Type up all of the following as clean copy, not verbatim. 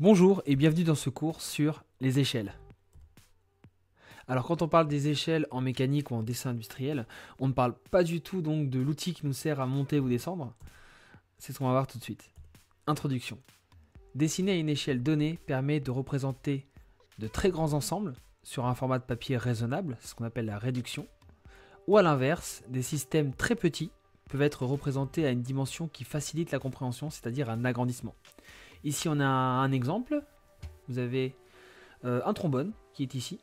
Bonjour et bienvenue dans ce cours sur les échelles. Alors quand on parle des échelles en mécanique ou en dessin industriel, on ne parle pas du tout donc de l'outil qui nous sert à monter ou descendre. C'est ce qu'on va voir tout de suite. Introduction. Dessiner à une échelle donnée permet de représenter de très grands ensembles sur un format de papier raisonnable, c'est ce qu'on appelle la réduction. Ou à l'inverse, des systèmes très petits peuvent être représentés à une dimension qui facilite la compréhension, c'est-à-dire un agrandissement. Ici on a un exemple, vous avez un trombone qui est ici.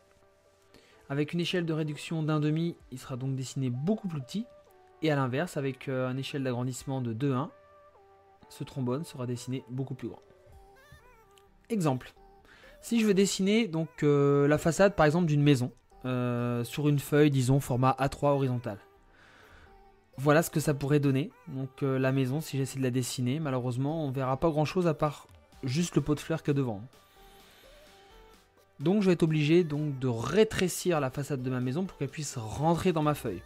Avec une échelle de réduction d'1,5, il sera donc dessiné beaucoup plus petit. Et à l'inverse, avec une échelle d'agrandissement de 2,1, ce trombone sera dessiné beaucoup plus grand. Exemple. Si je veux dessiner donc la façade par exemple d'une maison sur une feuille, disons format A3 horizontal. Voilà ce que ça pourrait donner. Donc la maison, si j'essaie de la dessiner, malheureusement, on verra pas grand chose à part juste le pot de fleurs qu'il y a devant. Donc je vais être obligé donc de rétrécir la façade de ma maison pour qu'elle puisse rentrer dans ma feuille.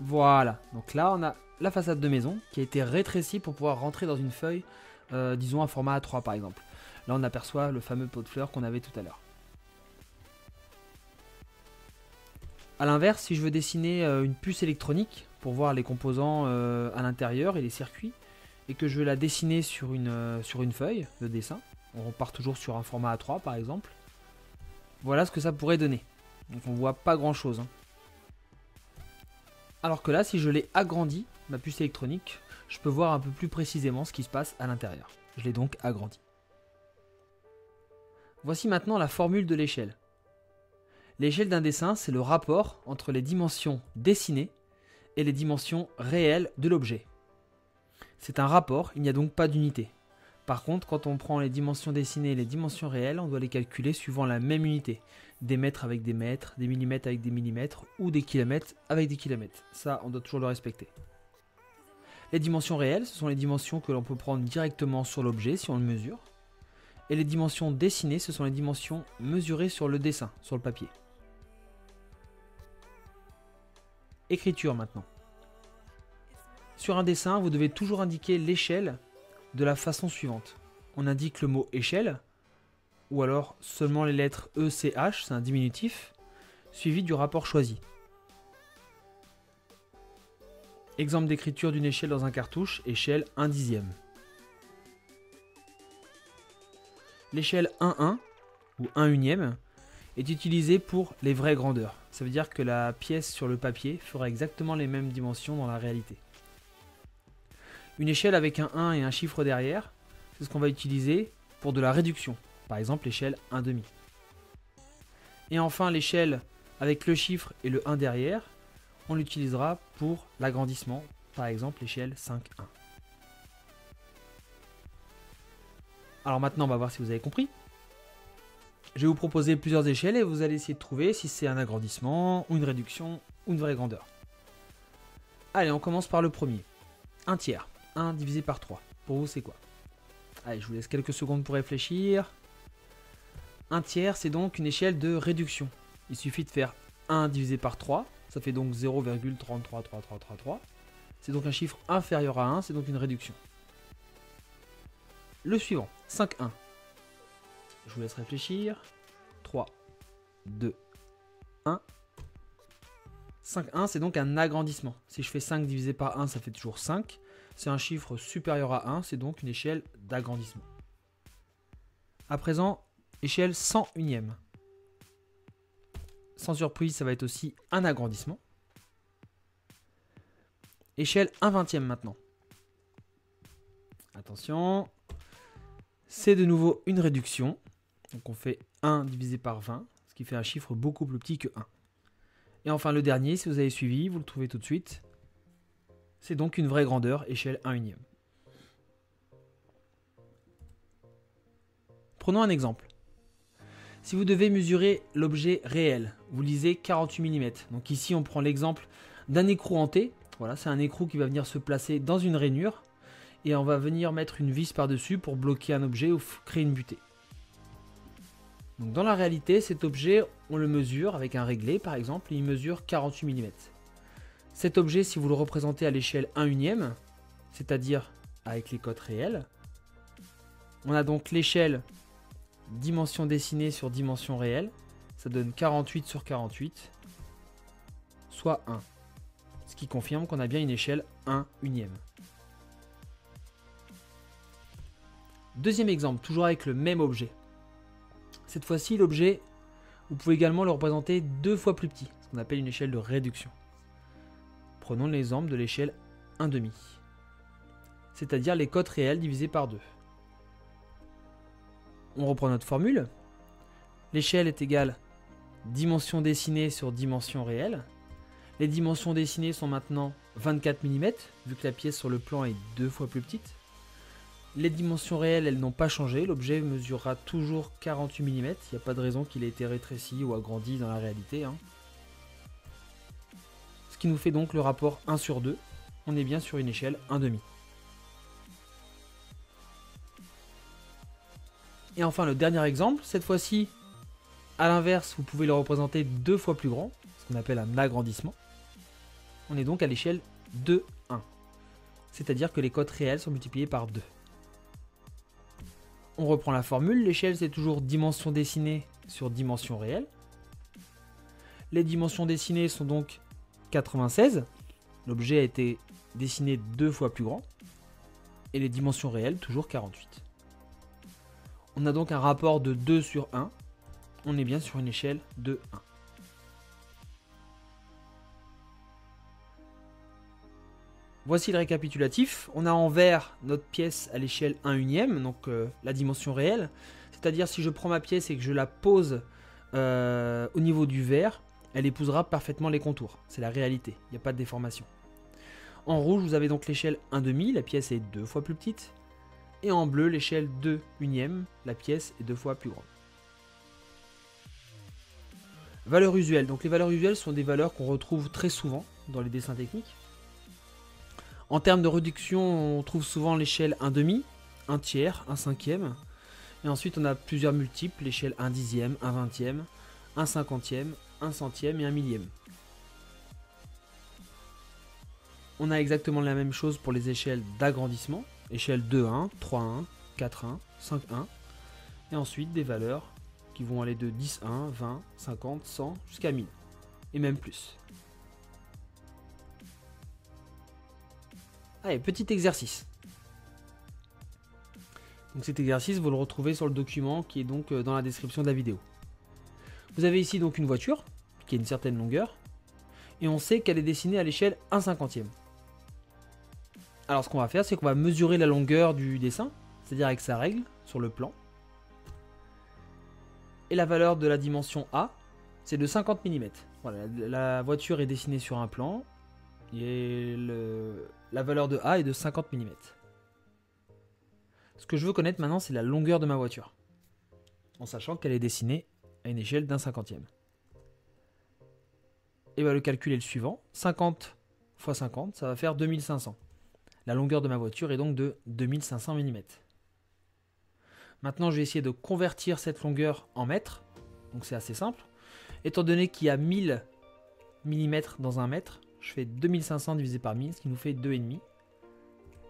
Voilà, donc là on a la façade de maison qui a été rétrécie pour pouvoir rentrer dans une feuille, disons un format A3 par exemple. Là on aperçoit le fameux pot de fleurs qu'on avait tout à l'heure. A l'inverse, si je veux dessiner une puce électronique pour voir les composants à l'intérieur et les circuits, et que je veux la dessiner sur une feuille de dessin, on repart toujours sur un format A3 par exemple. Voilà ce que ça pourrait donner. Donc on voit pas grand chose. Alors que là, si je l'ai agrandi, ma puce électronique, je peux voir un peu plus précisément ce qui se passe à l'intérieur. Je l'ai donc agrandi. Voici maintenant la formule de l'échelle. L'échelle d'un dessin, c'est le rapport entre les dimensions dessinées et les dimensions réelles de l'objet. C'est un rapport, il n'y a donc pas d'unité. Par contre, quand on prend les dimensions dessinées et les dimensions réelles, on doit les calculer suivant la même unité. Des mètres avec des mètres, des millimètres avec des millimètres, ou des kilomètres avec des kilomètres. Ça, on doit toujours le respecter. Les dimensions réelles, ce sont les dimensions que l'on peut prendre directement sur l'objet si on le mesure. Et les dimensions dessinées, ce sont les dimensions mesurées sur le dessin, sur le papier. Écriture maintenant. Sur un dessin, vous devez toujours indiquer l'échelle de la façon suivante. On indique le mot échelle, ou alors seulement les lettres E, C, H, c'est un diminutif, suivi du rapport choisi. Exemple d'écriture d'une échelle dans un cartouche, échelle 1/10. L'échelle 1,1 ou 1/1 est utilisée pour les vraies grandeurs. Ça veut dire que la pièce sur le papier fera exactement les mêmes dimensions dans la réalité. Une échelle avec un 1 et un chiffre derrière, c'est ce qu'on va utiliser pour de la réduction. Par exemple l'échelle 1/2. Et enfin l'échelle avec le chiffre et le 1 derrière, on l'utilisera pour l'agrandissement. Par exemple l'échelle 5,1. Alors maintenant on va voir si vous avez compris. Je vais vous proposer plusieurs échelles et vous allez essayer de trouver si c'est un agrandissement, ou une réduction, ou une vraie grandeur. Allez, on commence par le premier. 1/3. 1 divisé par 3. Pour vous, c'est quoi? Allez, je vous laisse quelques secondes pour réfléchir. 1/3, c'est donc une échelle de réduction. Il suffit de faire 1 divisé par 3. Ça fait donc 0,333333. C'est donc un chiffre inférieur à 1, c'est donc une réduction. Le suivant, 5,1. Je vous laisse réfléchir. 3, 2, 1. 5,1, c'est donc un agrandissement. Si je fais 5 divisé par 1, ça fait toujours 5. C'est un chiffre supérieur à 1, c'est donc une échelle d'agrandissement. À présent, échelle 100/1. Sans surprise, ça va être aussi un agrandissement. Échelle 1/20 maintenant. Attention, c'est de nouveau une réduction. Donc on fait 1 divisé par 20, ce qui fait un chiffre beaucoup plus petit que 1. Et enfin le dernier, si vous avez suivi, vous le trouvez tout de suite. C'est donc une vraie grandeur, échelle 1/1. Prenons un exemple. Si vous devez mesurer l'objet réel, vous lisez 48 mm. Donc ici on prend l'exemple d'un écrou hanté. Voilà, c'est un écrou qui va venir se placer dans une rainure. Et on va venir mettre une vis par-dessus pour bloquer un objet ou créer une butée. Donc dans la réalité, cet objet, on le mesure avec un réglé par exemple, et il mesure 48 mm. Cet objet, si vous le représentez à l'échelle 1/1, c'est-à-dire avec les cotes réelles, On a donc l'échelle dimension dessinée sur dimension réelle. Ça donne 48 sur 48, soit 1. Ce qui confirme qu'on a bien une échelle 1/1. Deuxième exemple, toujours avec le même objet. Cette fois-ci, l'objet, vous pouvez également le représenter 2 fois plus petit, ce qu'on appelle une échelle de réduction. Prenons l'exemple de l'échelle 1/2, c'est-à-dire les cotes réelles divisées par 2. On reprend notre formule. L'échelle est égale dimension dessinée sur dimension réelle. Les dimensions dessinées sont maintenant 24 mm, vu que la pièce sur le plan est 2 fois plus petite. Les dimensions réelles, elles n'ont pas changé. L'objet mesurera toujours 48 mm. Il n'y a pas de raison qu'il ait été rétréci ou agrandi dans la réalité. Ce qui nous fait donc le rapport 1 sur 2. On est bien sur une échelle 1/2. Et enfin le dernier exemple, cette fois-ci, à l'inverse, vous pouvez le représenter 2 fois plus grand, ce qu'on appelle un agrandissement. On est donc à l'échelle 2/1, c'est-à-dire que les cotes réelles sont multipliées par 2. On reprend la formule, l'échelle c'est toujours dimension dessinée sur dimension réelle. Les dimensions dessinées sont donc 96, l'objet a été dessiné 2 fois plus grand, et les dimensions réelles toujours 48. On a donc un rapport de 2 sur 1, on est bien sur une échelle de 1. Voici le récapitulatif. On a en vert notre pièce à l'échelle 1/1, donc la dimension réelle. C'est-à-dire si je prends ma pièce et que je la pose au niveau du vert, elle épousera parfaitement les contours. C'est la réalité, il n'y a pas de déformation. En rouge, vous avez donc l'échelle 1/2, la pièce est 2 fois plus petite. Et en bleu, l'échelle 2/1, la pièce est 2 fois plus grande. Valeurs usuelles. Donc les valeurs usuelles sont des valeurs qu'on retrouve très souvent dans les dessins techniques. En termes de réduction, on trouve souvent l'échelle 1/2, 1/3, 1/5. Et ensuite, on a plusieurs multiples, l'échelle 1/10, 1/20, 1/50, 1/100 et 1/1000. On a exactement la même chose pour les échelles d'agrandissement, échelle 2/1, 3/1, 4/1, 5/1. Et ensuite des valeurs qui vont aller de 10/1, 20, 50, 100 jusqu'à 1000. Et même plus. Allez, petit exercice. Donc cet exercice, vous le retrouvez sur le document qui est donc dans la description de la vidéo. Vous avez ici donc une voiture qui a une certaine longueur et on sait qu'elle est dessinée à l'échelle 1/50. Alors ce qu'on va faire, c'est qu'on va mesurer la longueur du dessin, c'est-à-dire avec sa règle sur le plan. Et la valeur de la dimension A, c'est de 50 mm. Voilà, la voiture est dessinée sur un plan et la valeur de A est de 50 mm. Ce que je veux connaître maintenant, c'est la longueur de ma voiture, en sachant qu'elle est dessinée à une échelle d'1/50. Et bien le calcul est le suivant, 50 x 50, ça va faire 2500. La longueur de ma voiture est donc de 2500 mm. Maintenant, je vais essayer de convertir cette longueur en mètres, donc c'est assez simple. Étant donné qu'il y a 1000 mm dans un mètre, je fais 2500 divisé par 1000, ce qui nous fait 2,5.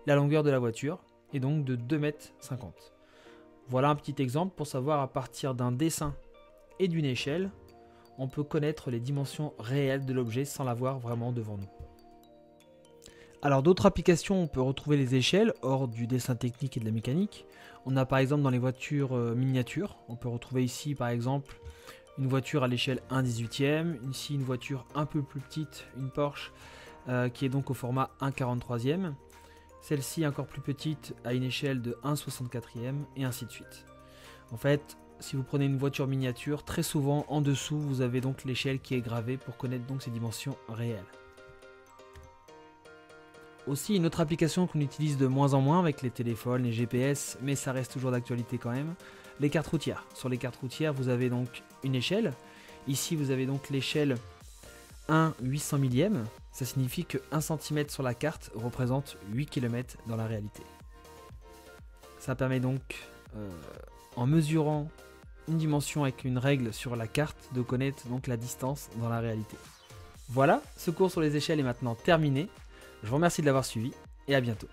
La longueur de la voiture est donc de 2,50 m. Voilà un petit exemple pour savoir à partir d'un dessin et d'une échelle, on peut connaître les dimensions réelles de l'objet sans l'avoir vraiment devant nous. Alors d'autres applications, on peut retrouver les échelles hors du dessin technique et de la mécanique. On a par exemple dans les voitures miniatures, on peut retrouver ici par exemple une voiture à l'échelle 1/18, ici une voiture un peu plus petite, une Porsche qui est donc au format 1/43. Celle-ci encore plus petite à une échelle de 1/64 et ainsi de suite. En fait, si vous prenez une voiture miniature, très souvent en dessous vous avez donc l'échelle qui est gravée pour connaître donc ses dimensions réelles. Aussi une autre application qu'on utilise de moins en moins avec les téléphones, les GPS, mais ça reste toujours d'actualité quand même, les cartes routières. Sur les cartes routières, vous avez donc une échelle. Ici, vous avez donc l'échelle 1/800 millième. Ça signifie que 1 cm sur la carte représente 8 km dans la réalité. Ça permet donc, en mesurant une dimension avec une règle sur la carte, de connaître donc la distance dans la réalité. Voilà, ce cours sur les échelles est maintenant terminé. Je vous remercie de l'avoir suivi et à bientôt.